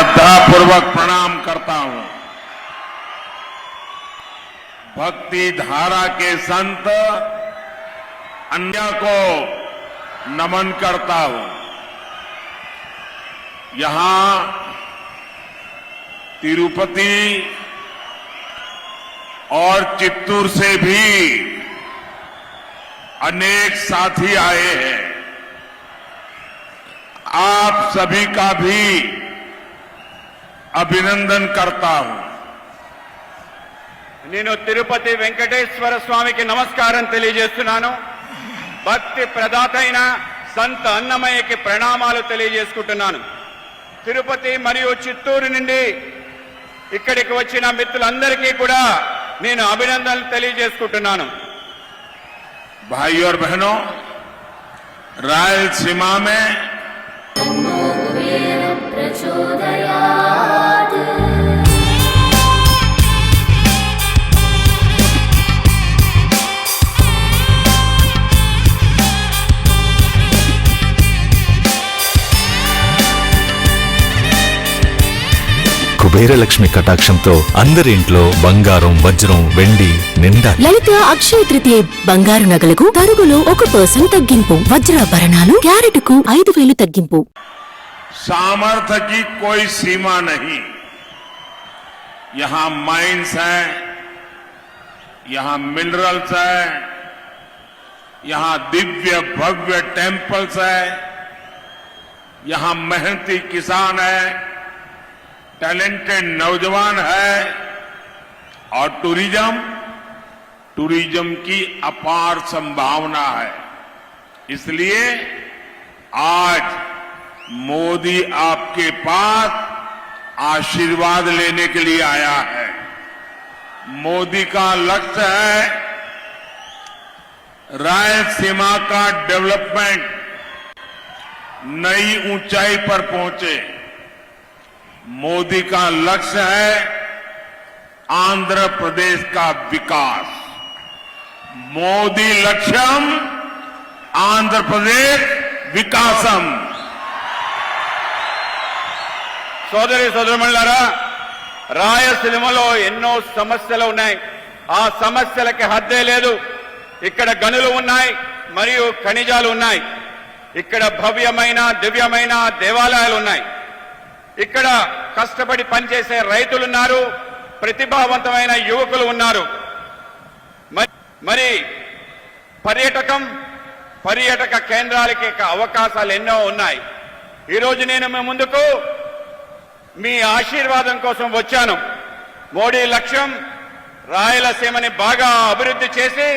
श्रद्धापूर्वक प्रणाम करता हूं। भक्ति धारा के संत अन्य को नमन करता हूं। यहां तिरुपति और चित्तूर से भी अनेक साथी आए हैं। आप सभी का भी अभिनंदन करता हूं। నేను తిరుపతి వెంకటేశ్వర స్వామికి నమస్కారం తెలియజేస్తున్నాను. భక్తి ప్రదాత అయిన సంత అన్నమయ్యకి ప్రణామాలు తెలియజేసుకుంటున్నాను. తిరుపతి మరియు చిత్తూరు నుండి ఇక్కడికి వచ్చిన మిత్రులందరికీ కూడా నేను అభినందనలు తెలియజేసుకుంటున్నాను. भाइयों और बहनों, रायलसीमा में కుబేరలక్ష్మి కటాక్షంతో అందరి ఇంట్లో బంగారం, వజ్రం, వెండి నిండా. లలిత అక్షయ తృతీయ బంగారు నగలకు తరుగులో 1% తగ్గింపు. వజ్రాభరణాలు క్యారెట్కు 5,000 తగ్గింపు. सामर्थ्य की कोई सीमा नहीं। यहां माइंस है, यहां मिनरल्स है, यहां दिव्य भव्य टेम्पल्स है, यहां मेहनती किसान है, टैलेंटेड नौजवान है और टूरिज्म की अपार संभावना है। इसलिए आज मोदी आपके पास आशीर्वाद लेने के लिए आया है। मोदी का लक्ष्य है रायलसीमा का डेवलपमेंट नई ऊंचाई पर पहुंचे। मोदी का लक्ष्य है आंध्र प्रदेश का विकास। मोदी लक्ष्यम आंध्र प्रदेश विकासम। సోదరి సోదరులారా, రాయలసీమలో ఎన్నో సమస్యలు ఉన్నాయి. ఆ సమస్యలకి హద్దే లేదు. ఇక్కడ గనులు ఉన్నాయి మరియు ఖనిజాలు ఉన్నాయి. ఇక్కడ భవ్యమైన దివ్యమైన దేవాలయాలు ఉన్నాయి. ఇక్కడ కష్టపడి పనిచేసే రైతులున్నారు, ప్రతిభావంతమైన యువకులు ఉన్నారు. మరి పర్యాటక కేంద్రాలకి అవకాశాలు ఎన్నో ఉన్నాయి. ఈరోజు నేను మీ ముందుకు మీ ఆశీర్వాదం కోసం వచ్చాను. మోడీ లక్ష్యం రాయలసీమని బాగా అభివృద్ధి చేసి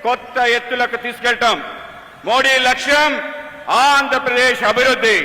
కొత్త ఎత్తులకు తీసుకెళ్తాం. మోడీ లక్ష్యం ఆంధ్రప్రదేశ్ అభివృద్ధి.